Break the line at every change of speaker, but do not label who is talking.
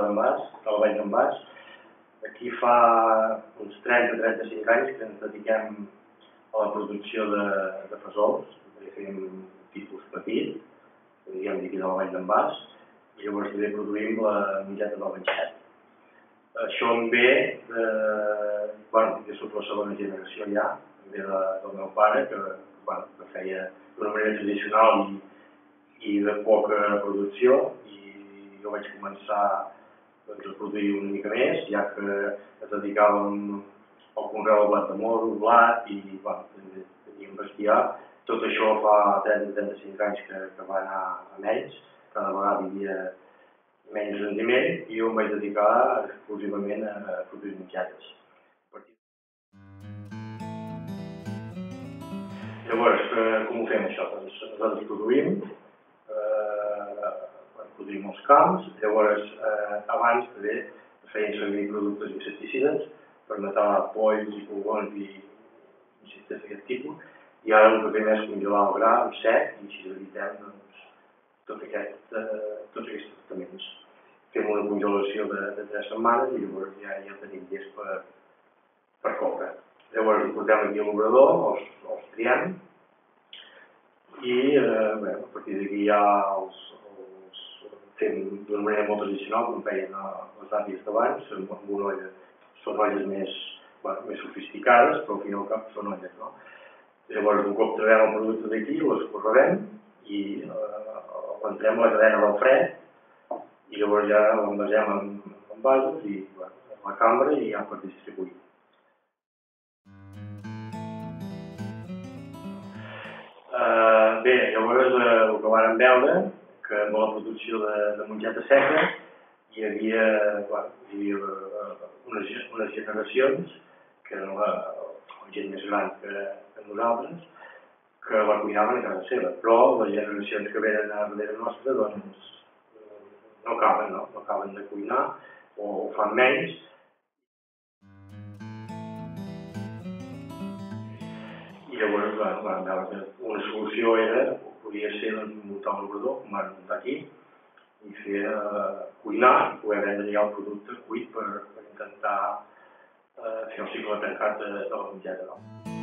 d'Envàs, de la Vall d'en Bas. Aquí fa uns 30-35 anys que ens dediquem a la producció de fesols, fem un tipus petit, que diguem d'aquí de la Vall d'en Bas, i llavors també produïm la mongeta del Banxet. Això em ve que soc la segona generació ja, també del meu pare, que feia d'una manera tradicional i de poca producció, i jo vaig començar a produir una mica més, ja que es dedicàvem al conreu de blat de moro, blat, i teníem bestiar. Tot això fa 30-35 anys que va anar a menys, cada vegada hi havia menys rendiment, i jo em vaig dedicar exclusivament a produir mongetes. Llavors, com ho fem això? Doncs nosaltres produïm els camps, llavors abans també feien servir productes insecticides per matar polls i pulgons i insectes d'aquest tipus, i ara el que fem és congelar el gra en sec i així evitem tots aquests tractaments. Fem una congelació de 3 setmanes i llavors ja tenim llest per coure. Llavors ho portem aquí a l'obrador, els triem i a partir d'aquí ja els fem d'una manera molt tradicional, com feien les àvies d'abans, amb una olla. Són olles més sofisticades, però al fin i al cap són olles, no? Llavors, un cop traiem el producte d'aquí, l'escorrerem i l'entrem a la cadena del fred i llavors ja l'envasem en vasos i a la cambra i ja per distribuir. Bé, llavors el que vàrem veure que amb la producció de mongeta seca hi havia unes generacions, que eren la gent més gran que nosaltres, que la cuinaven a casa seva, però les generacions que venen a darrere nostra doncs no acaben de cuinar o ho fan menys. I llavors vam veure que una solució podia ser muntar un obrador, com vam muntar aquí, i fer cuinar i poder vendre ja el producte cuit per intentar fer el cicle tancat de la mongeta.